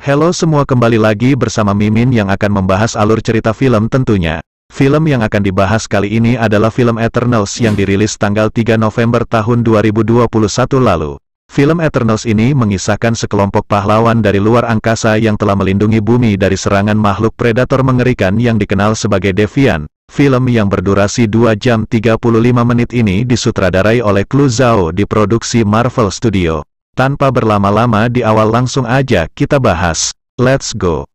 Halo semua, kembali lagi bersama Mimin yang akan membahas alur cerita film tentunya. Film yang akan dibahas kali ini adalah film Eternals yang dirilis tanggal 3 November tahun 2021 lalu. Film Eternals ini mengisahkan sekelompok pahlawan dari luar angkasa yang telah melindungi bumi dari serangan makhluk predator mengerikan yang dikenal sebagai Deviant. Film yang berdurasi 2 jam 35 menit ini disutradarai oleh Chloe Zhao, diproduksi Marvel Studio. Tanpa berlama-lama, di awal langsung aja kita bahas. Let's go!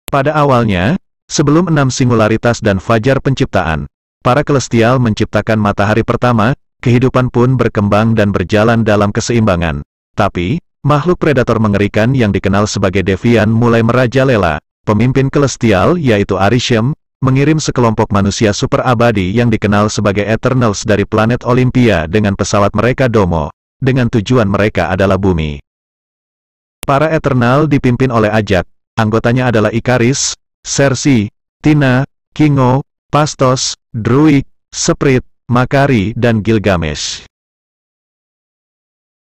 Pada awalnya, sebelum 6 singularitas dan fajar penciptaan, para Celestial menciptakan matahari pertama. Kehidupan pun berkembang dan berjalan dalam keseimbangan. Tapi, makhluk predator mengerikan yang dikenal sebagai Deviant mulai merajalela. Pemimpin Celestial, yaitu Arishem, mengirim sekelompok manusia super abadi yang dikenal sebagai Eternals dari planet Olympia dengan pesawat mereka Domo, dengan tujuan mereka adalah bumi. Para Eternal dipimpin oleh Ajak, anggotanya adalah Ikaris, Sersi, Tina, Kingo, Phastos, Druig, Sprit, Makari, dan Gilgamesh.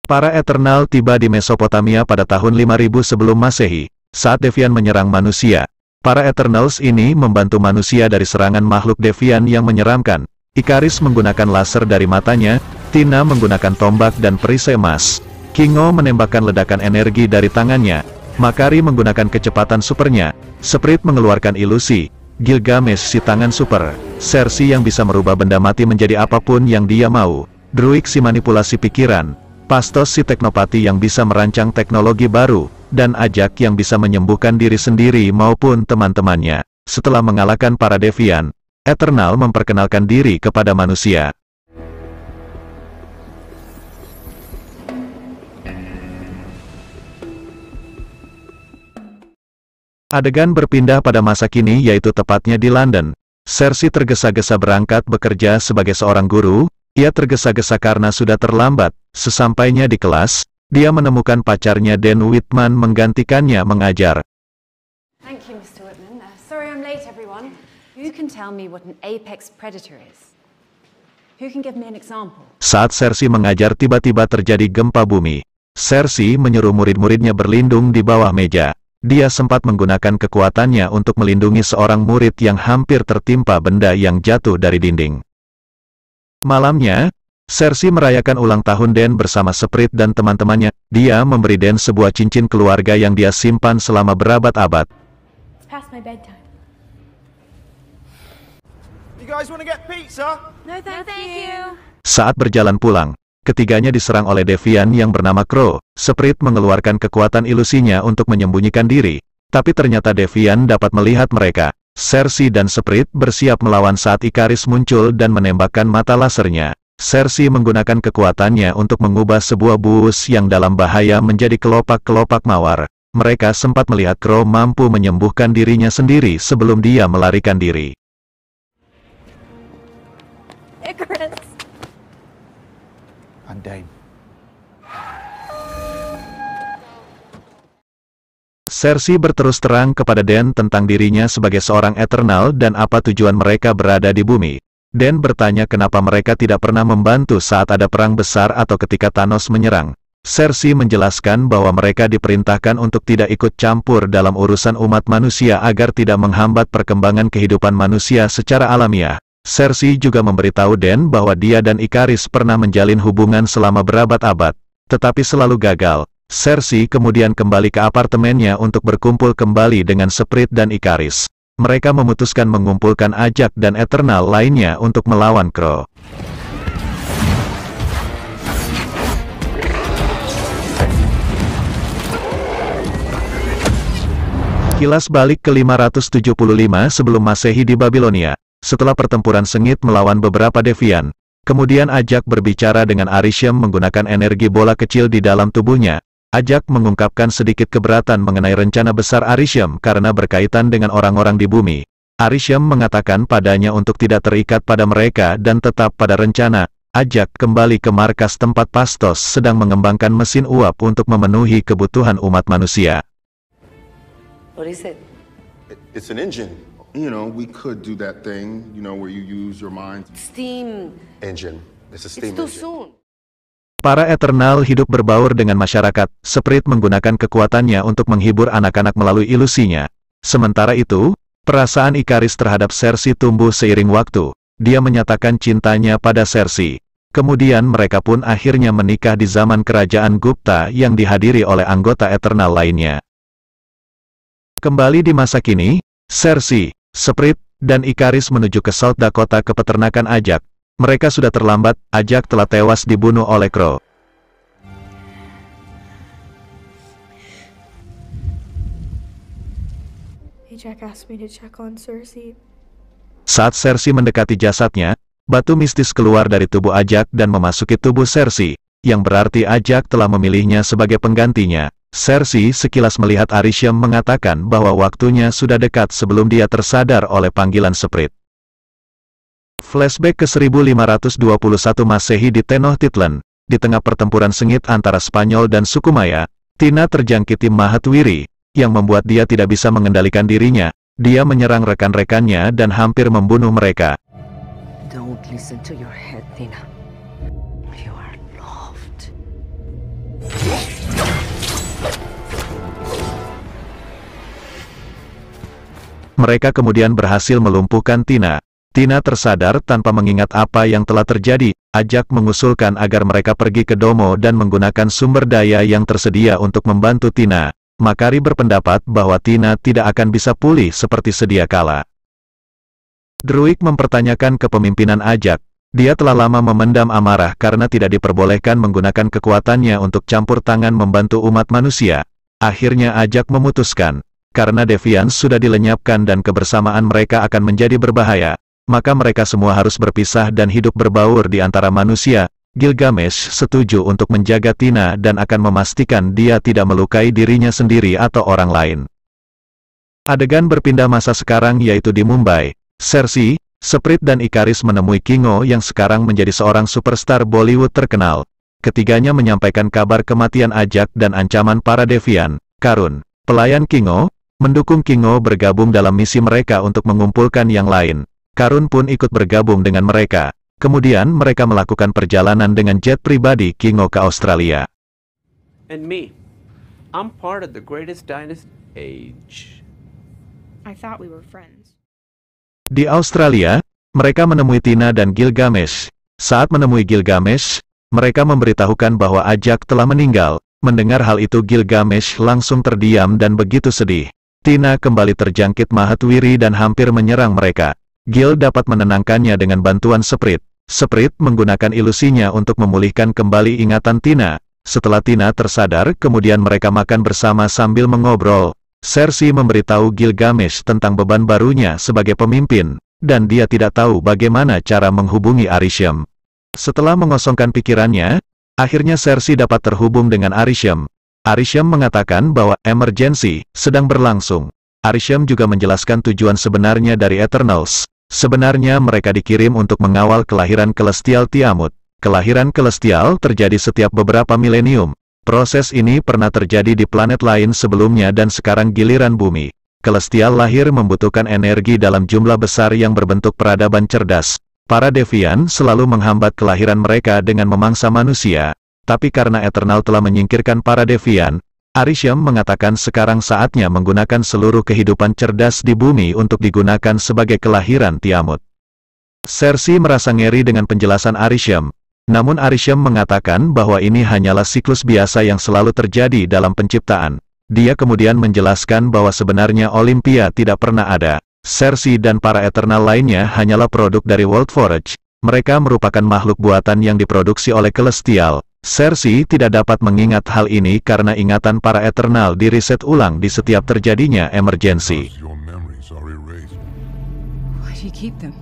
Para Eternal tiba di Mesopotamia pada tahun 5000 sebelum Masehi, saat Deviant menyerang manusia. Para Eternals ini membantu manusia dari serangan makhluk Deviant yang menyeramkan. Ikaris menggunakan laser dari matanya, Tina menggunakan tombak dan perisai emas. Kingo menembakkan ledakan energi dari tangannya, Makari menggunakan kecepatan supernya, Sprit mengeluarkan ilusi, Gilgamesh si tangan super, Sersi yang bisa merubah benda mati menjadi apapun yang dia mau, Druig si manipulasi pikiran, Phastos si teknopati yang bisa merancang teknologi baru, dan Ajak yang bisa menyembuhkan diri sendiri maupun teman-temannya. Setelah mengalahkan para Deviant, Eternal memperkenalkan diri kepada manusia. Adegan berpindah pada masa kini, yaitu tepatnya di London. Sersi tergesa-gesa berangkat bekerja sebagai seorang guru. Ia tergesa-gesa karena sudah terlambat. Sesampainya di kelas, dia menemukan pacarnya Dan Whitman menggantikannya mengajar. Thank you, Mr. Whitman. Sorry I'm late, everyone. Who can tell me what an apex predator is? Who can give me an example? Saat Sersi mengajar, tiba-tiba terjadi gempa bumi. Sersi menyuruh murid-muridnya berlindung di bawah meja. Dia sempat menggunakan kekuatannya untuk melindungi seorang murid yang hampir tertimpa benda yang jatuh dari dinding. Malamnya, Sersi merayakan ulang tahun Dan bersama Sprit dan teman-temannya. Dia memberi Dan sebuah cincin keluarga yang dia simpan selama berabad-abad. It's past my bedtime. You guys want to get pizza? No, thank you. Saat berjalan pulang, ketiganya diserang oleh Deviant yang bernama Crow. Sprit mengeluarkan kekuatan ilusinya untuk menyembunyikan diri, tapi ternyata Deviant dapat melihat mereka. Sersi dan Sprit bersiap melawan saat Ikaris muncul dan menembakkan mata lasernya. Sersi menggunakan kekuatannya untuk mengubah sebuah bus yang dalam bahaya menjadi kelopak-kelopak mawar. Mereka sempat melihat Crow mampu menyembuhkan dirinya sendiri sebelum dia melarikan diri. Icarus. I'm Dane. Sersi berterus terang kepada Dan tentang dirinya sebagai seorang Eternal dan apa tujuan mereka berada di bumi. Dan bertanya kenapa mereka tidak pernah membantu saat ada perang besar atau ketika Thanos menyerang. Sersi menjelaskan bahwa mereka diperintahkan untuk tidak ikut campur dalam urusan umat manusia agar tidak menghambat perkembangan kehidupan manusia secara alamiah. Sersi juga memberitahu Dan bahwa dia dan Ikaris pernah menjalin hubungan selama berabad-abad, tetapi selalu gagal. Sersi kemudian kembali ke apartemennya untuk berkumpul kembali dengan Sprit dan Ikaris. Mereka memutuskan mengumpulkan Ajak dan Eternal lainnya untuk melawan Crow. Kilas balik ke 575 sebelum Masehi di Babilonia. Setelah pertempuran sengit melawan beberapa Deviant, kemudian Ajak berbicara dengan Arishem menggunakan energi bola kecil di dalam tubuhnya. Ajak mengungkapkan sedikit keberatan mengenai rencana besar Arishem karena berkaitan dengan orang-orang di bumi. Arishem mengatakan padanya untuk tidak terikat pada mereka dan tetap pada rencana. Ajak kembali ke markas tempat Phastos sedang mengembangkan mesin uap untuk memenuhi kebutuhan umat manusia. What is it? It's an engine. You know, we could do that thing, you know, where you use your mind. Steam. Engine. It's a It's steam too engine. soon. Para Eternal hidup berbaur dengan masyarakat. Sprite menggunakan kekuatannya untuk menghibur anak-anak melalui ilusinya. Sementara itu, perasaan Ikaris terhadap Cersei tumbuh seiring waktu. Dia menyatakan cintanya pada Cersei. Kemudian mereka pun akhirnya menikah di zaman kerajaan Gupta yang dihadiri oleh anggota Eternal lainnya. Kembali di masa kini, Cersei, Sprite, dan Ikaris menuju ke South Dakota ke peternakan Ajak. Mereka sudah terlambat, Ajak telah tewas dibunuh oleh Crow. Ajak asked me to check on Cersei. Saat Cersei mendekati jasadnya, batu mistis keluar dari tubuh Ajak dan memasuki tubuh Cersei, yang berarti Ajak telah memilihnya sebagai penggantinya. Cersei sekilas melihat Arishem mengatakan bahwa waktunya sudah dekat sebelum dia tersadar oleh panggilan Sprite. Flashback ke 1521 Masehi di Tenochtitlan. Di tengah pertempuran sengit antara Spanyol dan suku Maya, Tina terjangkiti Mahatwiri, yang membuat dia tidak bisa mengendalikan dirinya. Dia menyerang rekan-rekannya dan hampir membunuh mereka. Don't listen to your head, Tina. You are loved. Mereka kemudian berhasil melumpuhkan Tina. Tina tersadar tanpa mengingat apa yang telah terjadi. Ajak mengusulkan agar mereka pergi ke Domo dan menggunakan sumber daya yang tersedia untuk membantu Tina. Makari berpendapat bahwa Tina tidak akan bisa pulih seperti sedia kala. Druig mempertanyakan kepemimpinan Ajak. Dia telah lama memendam amarah karena tidak diperbolehkan menggunakan kekuatannya untuk campur tangan membantu umat manusia. Akhirnya Ajak memutuskan, karena Deviants sudah dilenyapkan dan kebersamaan mereka akan menjadi berbahaya, maka mereka semua harus berpisah dan hidup berbaur di antara manusia. Gilgamesh setuju untuk menjaga Tina dan akan memastikan dia tidak melukai dirinya sendiri atau orang lain. Adegan berpindah masa sekarang yaitu di Mumbai. Cersei, Sprite dan Ikaris menemui Kingo yang sekarang menjadi seorang superstar Bollywood terkenal. Ketiganya menyampaikan kabar kematian Ajak dan ancaman para Deviant. Karun, pelayan Kingo, mendukung Kingo bergabung dalam misi mereka untuk mengumpulkan yang lain. Karun pun ikut bergabung dengan mereka. Kemudian mereka melakukan perjalanan dengan jet pribadi Kingo ke Australia. And me, I'm part of the greatest dynasty age. I thought we were friends. Di Australia, mereka menemui Tina dan Gilgamesh. Saat menemui Gilgamesh, mereka memberitahukan bahwa Ajak telah meninggal. Mendengar hal itu Gilgamesh langsung terdiam dan begitu sedih. Tina kembali terjangkit Mahatwiri dan hampir menyerang mereka. Gil dapat menenangkannya dengan bantuan Sprite. Sprite menggunakan ilusinya untuk memulihkan kembali ingatan Tina. Setelah Tina tersadar, kemudian mereka makan bersama sambil mengobrol. Cersei memberitahu Gilgamesh tentang beban barunya sebagai pemimpin, dan dia tidak tahu bagaimana cara menghubungi Arishem. Setelah mengosongkan pikirannya, akhirnya Cersei dapat terhubung dengan Arishem. Arishem mengatakan bahwa emergency sedang berlangsung. Arishem juga menjelaskan tujuan sebenarnya dari Eternals. Sebenarnya mereka dikirim untuk mengawal kelahiran Celestial Tiamut. Kelahiran Celestial terjadi setiap beberapa milenium. Proses ini pernah terjadi di planet lain sebelumnya dan sekarang giliran bumi. Celestial lahir membutuhkan energi dalam jumlah besar yang berbentuk peradaban cerdas. Para Deviant selalu menghambat kelahiran mereka dengan memangsa manusia. Tapi karena Eternal telah menyingkirkan para Deviant, Arishem mengatakan sekarang saatnya menggunakan seluruh kehidupan cerdas di bumi untuk digunakan sebagai kelahiran Tiamut. Cersei merasa ngeri dengan penjelasan Arishem. Namun Arishem mengatakan bahwa ini hanyalah siklus biasa yang selalu terjadi dalam penciptaan. Dia kemudian menjelaskan bahwa sebenarnya Olympia tidak pernah ada. Cersei dan para Eternal lainnya hanyalah produk dari World Forge. Mereka merupakan makhluk buatan yang diproduksi oleh Celestial. Cersei tidak dapat mengingat hal ini karena ingatan para Eternal diriset ulang di setiap terjadinya emergensi. Why do you keep them?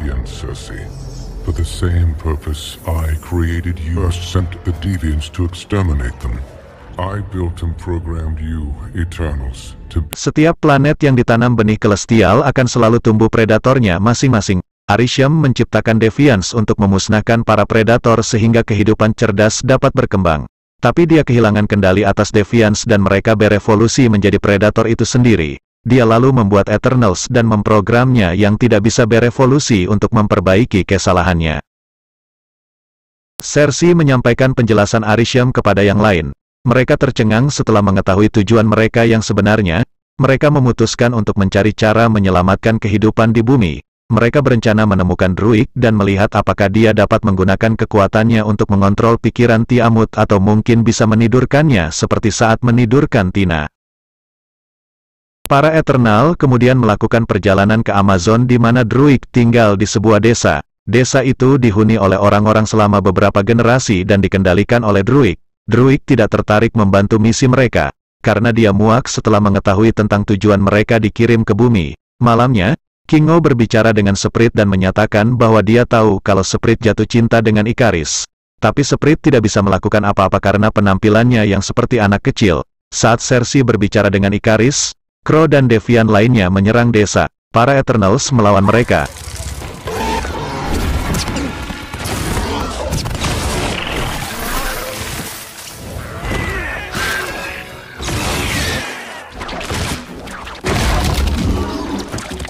Young Cersei, for the same purpose I created you. First sent the Deviants to exterminate them. I built and programmed you, Eternals, to... Setiap planet yang ditanam benih Celestial akan selalu tumbuh predatornya masing-masing. Arishem menciptakan Deviants untuk memusnahkan para predator sehingga kehidupan cerdas dapat berkembang. Tapi dia kehilangan kendali atas Deviants dan mereka berevolusi menjadi Predator itu sendiri. Dia lalu membuat Eternals dan memprogramnya yang tidak bisa berevolusi untuk memperbaiki kesalahannya. Cersei menyampaikan penjelasan Arishem kepada yang lain. Mereka tercengang setelah mengetahui tujuan mereka yang sebenarnya. Mereka memutuskan untuk mencari cara menyelamatkan kehidupan di bumi. Mereka berencana menemukan Druig dan melihat apakah dia dapat menggunakan kekuatannya untuk mengontrol pikiran Tiamut atau mungkin bisa menidurkannya seperti saat menidurkan Tina. Para Eternal kemudian melakukan perjalanan ke Amazon di mana Druig tinggal di sebuah desa. Desa itu dihuni oleh orang-orang selama beberapa generasi dan dikendalikan oleh Druig. Druig tidak tertarik membantu misi mereka, karena dia muak setelah mengetahui tentang tujuan mereka dikirim ke bumi. Malamnya, Kingo berbicara dengan Sprit dan menyatakan bahwa dia tahu kalau Sprit jatuh cinta dengan Ikaris. Tapi Sprit tidak bisa melakukan apa-apa karena penampilannya yang seperti anak kecil. Saat Cersei berbicara dengan Ikaris, Crow dan Deviant lainnya menyerang desa. Para Eternals melawan mereka.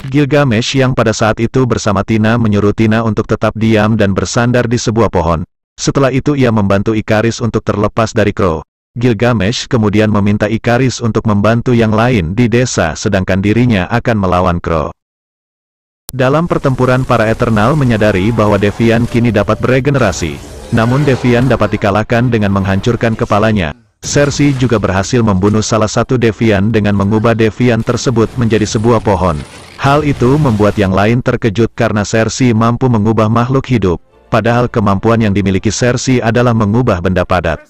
Gilgamesh yang pada saat itu bersama Tina menyuruh Tina untuk tetap diam dan bersandar di sebuah pohon. Setelah itu ia membantu Ikaris untuk terlepas dari Crow. Gilgamesh kemudian meminta Ikaris untuk membantu yang lain di desa sedangkan dirinya akan melawan Crow. Dalam pertempuran para Eternal menyadari bahwa Deviant kini dapat beregenerasi. Namun Deviant dapat dikalahkan dengan menghancurkan kepalanya. Cersei juga berhasil membunuh salah satu Deviant dengan mengubah Deviant tersebut menjadi sebuah pohon. Hal itu membuat yang lain terkejut karena Cersei mampu mengubah makhluk hidup, padahal kemampuan yang dimiliki Cersei adalah mengubah benda padat.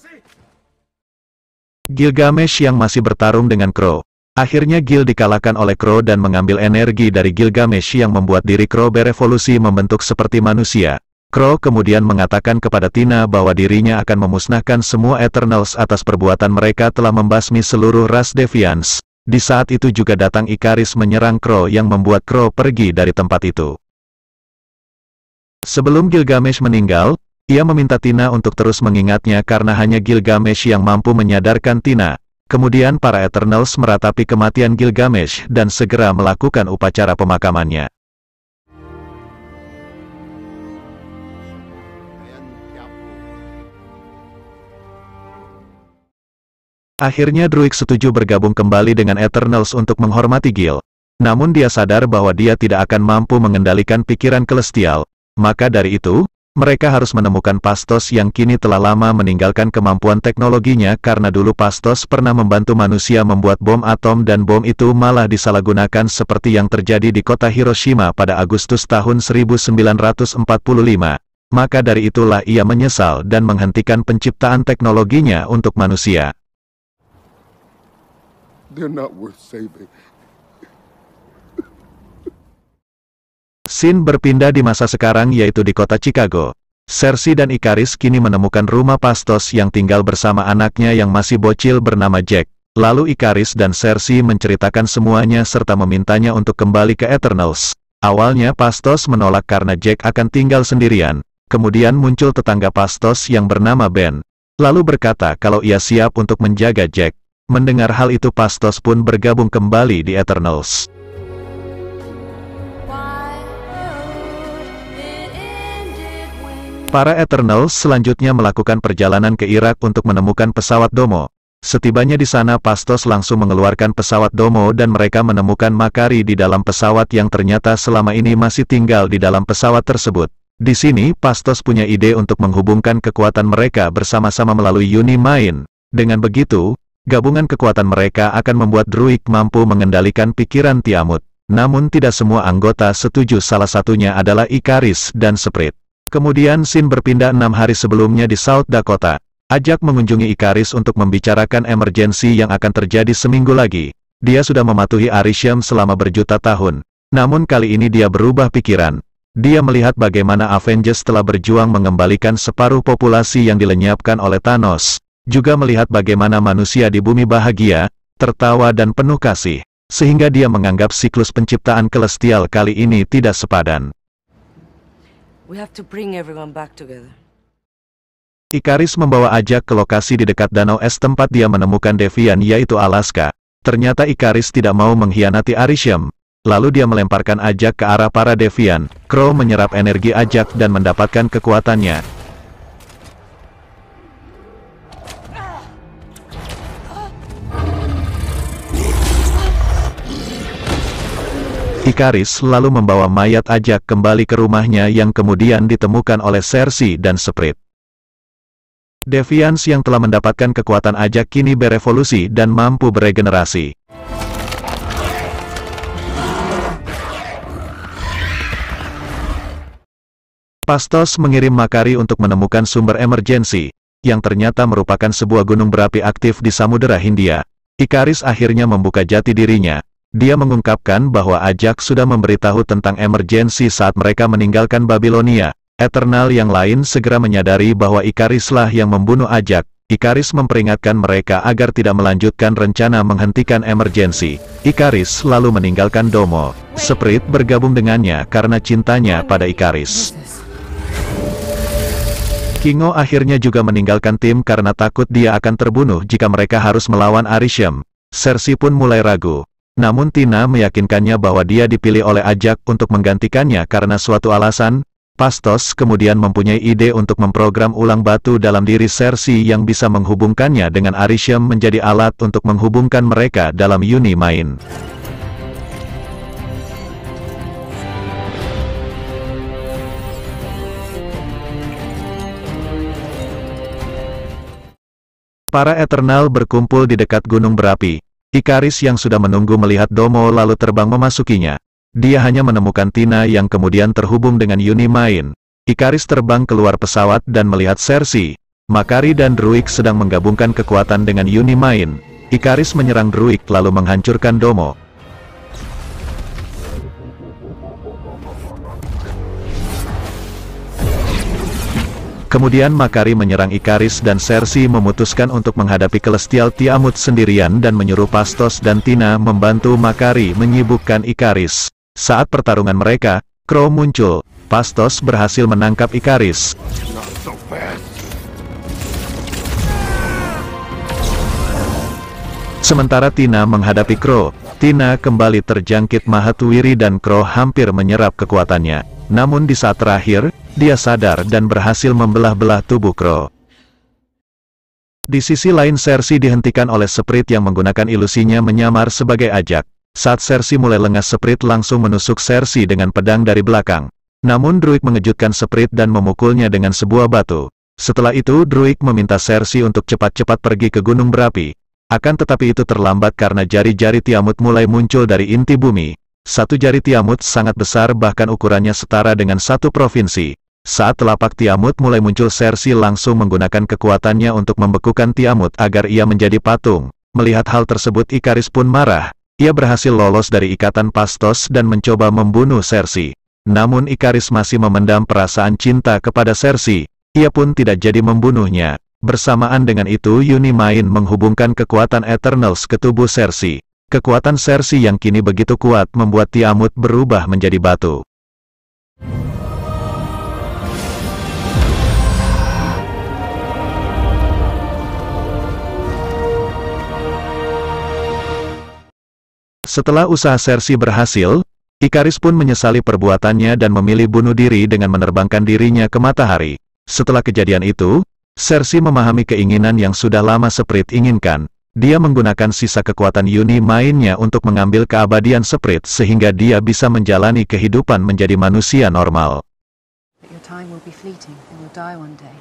Gilgamesh yang masih bertarung dengan Crow. Akhirnya Gil dikalahkan oleh Crow dan mengambil energi dari Gilgamesh yang membuat diri Crow berevolusi membentuk seperti manusia. Crow kemudian mengatakan kepada Tina bahwa dirinya akan memusnahkan semua Eternals atas perbuatan mereka telah membasmi seluruh ras Deviants. Di saat itu juga datang Ikaris menyerang Crow yang membuat Crow pergi dari tempat itu. Sebelum Gilgamesh meninggal, ia meminta Tina untuk terus mengingatnya karena hanya Gilgamesh yang mampu menyadarkan Tina. Kemudian para Eternals meratapi kematian Gilgamesh dan segera melakukan upacara pemakamannya. Akhirnya Druig setuju bergabung kembali dengan Eternals untuk menghormati Gil. Namun dia sadar bahwa dia tidak akan mampu mengendalikan pikiran Celestial. Maka dari itu, mereka harus menemukan Phastos yang kini telah lama meninggalkan kemampuan teknologinya karena dulu Phastos pernah membantu manusia membuat bom atom dan bom itu malah disalahgunakan seperti yang terjadi di kota Hiroshima pada Agustus tahun 1945. Maka dari itulah ia menyesal dan menghentikan penciptaan teknologinya untuk manusia. They're not worth saving. Scene berpindah di masa sekarang yaitu di kota Chicago. Cersei dan Ikaris kini menemukan rumah Phastos yang tinggal bersama anaknya yang masih bocil bernama Jack. Lalu Ikaris dan Cersei menceritakan semuanya serta memintanya untuk kembali ke Eternals. Awalnya Phastos menolak karena Jack akan tinggal sendirian. Kemudian muncul tetangga Phastos yang bernama Ben. Lalu berkata kalau ia siap untuk menjaga Jack. Mendengar hal itu Phastos pun bergabung kembali di Eternals. Para Eternals selanjutnya melakukan perjalanan ke Irak untuk menemukan pesawat Domo. Setibanya di sana Phastos langsung mengeluarkan pesawat Domo dan mereka menemukan Makari di dalam pesawat yang ternyata selama ini masih tinggal di dalam pesawat tersebut. Di sini Phastos punya ide untuk menghubungkan kekuatan mereka bersama-sama melalui Unimain. Dengan begitu, gabungan kekuatan mereka akan membuat Druig mampu mengendalikan pikiran Tiamut. Namun tidak semua anggota setuju, salah satunya adalah Ikaris dan Sprit. Kemudian scene berpindah 6 hari sebelumnya di South Dakota. Ajak mengunjungi Ikaris untuk membicarakan emergensi yang akan terjadi seminggu lagi. Dia sudah mematuhi Arishem selama berjuta tahun. Namun kali ini dia berubah pikiran. Dia melihat bagaimana Avengers telah berjuang mengembalikan separuh populasi yang dilenyapkan oleh Thanos. Juga melihat bagaimana manusia di bumi bahagia, tertawa dan penuh kasih. Sehingga dia menganggap siklus penciptaan Celestial kali ini tidak sepadan. We have to bring everyone back together. Ikaris membawa Ajak ke lokasi di dekat danau es tempat dia menemukan Devian yaitu Alaska. Ternyata Ikaris tidak mau mengkhianati Arishem. Lalu dia melemparkan Ajak ke arah para Devian. Crow menyerap energi Ajak dan mendapatkan kekuatannya. Ikaris lalu membawa mayat Ajak kembali ke rumahnya yang kemudian ditemukan oleh Cersei dan Sprite. Deviants yang telah mendapatkan kekuatan Ajak kini berevolusi dan mampu beregenerasi. Pastos mengirim Makari untuk menemukan sumber emergensi, yang ternyata merupakan sebuah gunung berapi aktif di Samudera Hindia. Ikaris akhirnya membuka jati dirinya. Dia mengungkapkan bahwa Ajak sudah memberitahu tentang emergensi saat mereka meninggalkan Babilonia. Eternal yang lain segera menyadari bahwa Ikarislah yang membunuh Ajak. Ikaris memperingatkan mereka agar tidak melanjutkan rencana menghentikan emergensi. Ikaris lalu meninggalkan Domo. Sprite bergabung dengannya karena cintanya pada Ikaris. Kingo akhirnya juga meninggalkan tim karena takut dia akan terbunuh jika mereka harus melawan Arishem. Cersei pun mulai ragu. Namun Tina meyakinkannya bahwa dia dipilih oleh Ajak untuk menggantikannya karena suatu alasan. Pastos kemudian mempunyai ide untuk memprogram ulang batu dalam diri Cersei yang bisa menghubungkannya dengan Arishem menjadi alat untuk menghubungkan mereka dalam Unimain. Para Eternal berkumpul di dekat gunung berapi. Ikaris yang sudah menunggu melihat Domo lalu terbang memasukinya. Dia hanya menemukan Tina yang kemudian terhubung dengan Unimain. Ikaris terbang keluar pesawat dan melihat Cersei, Makari dan Druig sedang menggabungkan kekuatan dengan Unimain. Ikaris menyerang Druig lalu menghancurkan Domo. Kemudian Makari menyerang Ikaris dan Cersei memutuskan untuk menghadapi Celestial Tiamut sendirian dan menyuruh Pastos dan Tina membantu Makari menyibukkan Ikaris. Saat pertarungan mereka, Crow muncul. Pastos berhasil menangkap Ikaris. Sementara Tina menghadapi Crow, Tina kembali terjangkit Mahatwiri dan Crow hampir menyerap kekuatannya. Namun di saat terakhir, dia sadar dan berhasil membelah-belah tubuh Crow. Di sisi lain Cersei dihentikan oleh Sprite yang menggunakan ilusinya menyamar sebagai Ajak. Saat Cersei mulai lengah, Sprite langsung menusuk Cersei dengan pedang dari belakang. Namun Druig mengejutkan Sprite dan memukulnya dengan sebuah batu. Setelah itu Druig meminta Cersei untuk cepat-cepat pergi ke gunung berapi. Akan tetapi itu terlambat karena jari-jari Tiamut mulai muncul dari inti bumi. Satu jari Tiamut sangat besar bahkan ukurannya setara dengan satu provinsi. Saat telapak Tiamut mulai muncul, Cersei langsung menggunakan kekuatannya untuk membekukan Tiamut agar ia menjadi patung. Melihat hal tersebut Ikaris pun marah. Ia berhasil lolos dari ikatan Pastos dan mencoba membunuh Cersei. Namun Ikaris masih memendam perasaan cinta kepada Cersei. Ia pun tidak jadi membunuhnya. Bersamaan dengan itu Unimain menghubungkan kekuatan Eternals ke tubuh Cersei. Kekuatan Cersei yang kini begitu kuat membuat Tiamut berubah menjadi batu. Setelah usaha Cersei berhasil, Ikaris pun menyesali perbuatannya dan memilih bunuh diri dengan menerbangkan dirinya ke matahari. Setelah kejadian itu, Cersei memahami keinginan yang sudah lama Sprite inginkan. Dia menggunakan sisa kekuatan Unimain-nya untuk mengambil keabadian Sprite sehingga dia bisa menjalani kehidupan menjadi manusia normal. Your time will be fleeting and you'll die one day.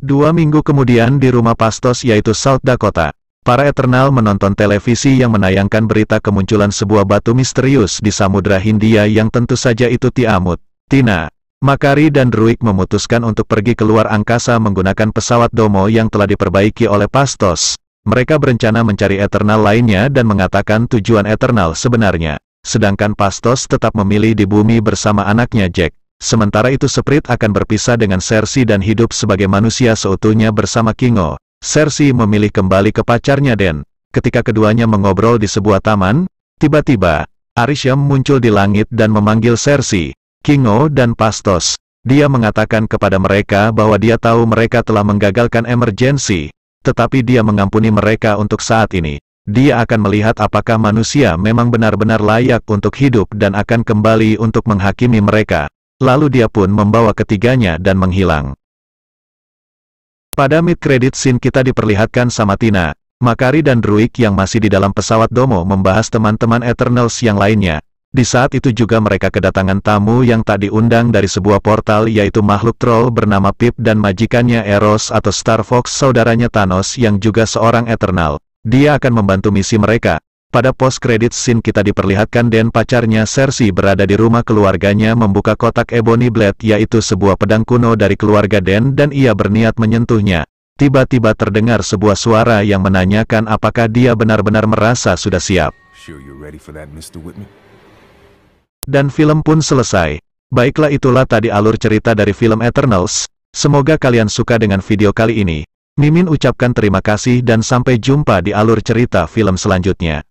2 minggu kemudian di rumah Pastos yaitu South Dakota, para Eternal menonton televisi yang menayangkan berita kemunculan sebuah batu misterius di Samudra Hindia yang tentu saja itu Tiamut. Tina, Makari dan Druig memutuskan untuk pergi keluar angkasa menggunakan pesawat Domo yang telah diperbaiki oleh Pastos. Mereka berencana mencari Eternal lainnya dan mengatakan tujuan Eternal sebenarnya. Sedangkan Pastos tetap memilih di bumi bersama anaknya Jack. Sementara itu Sprite akan berpisah dengan Cersei dan hidup sebagai manusia seutuhnya bersama Kingo. Cersei memilih kembali ke pacarnya Den. Ketika keduanya mengobrol di sebuah taman, tiba-tiba, Arishem muncul di langit dan memanggil Cersei, Kingo dan Pastos. Dia mengatakan kepada mereka bahwa dia tahu mereka telah menggagalkan emergensi, tetapi dia mengampuni mereka untuk saat ini. Dia akan melihat apakah manusia memang benar-benar layak untuk hidup dan akan kembali untuk menghakimi mereka. Lalu dia pun membawa ketiganya dan menghilang. Pada mid-credit scene kita diperlihatkan sama Tina, Makari dan Druig yang masih di dalam pesawat Domo membahas teman-teman Eternals yang lainnya. Di saat itu juga mereka kedatangan tamu yang tak diundang dari sebuah portal, yaitu makhluk troll bernama Pip dan majikannya Eros atau Star Fox, saudaranya Thanos yang juga seorang Eternal. Dia akan membantu misi mereka. Pada post-credit scene kita diperlihatkan Dan pacarnya Cersei berada di rumah keluarganya membuka kotak Ebony Blade, yaitu sebuah pedang kuno dari keluarga Dan, dan ia berniat menyentuhnya. Tiba-tiba terdengar sebuah suara yang menanyakan apakah dia benar-benar merasa sudah siap. Dan film pun selesai. Baiklah, itulah tadi alur cerita dari film Eternals. Semoga kalian suka dengan video kali ini. Mimin ucapkan terima kasih dan sampai jumpa di alur cerita film selanjutnya.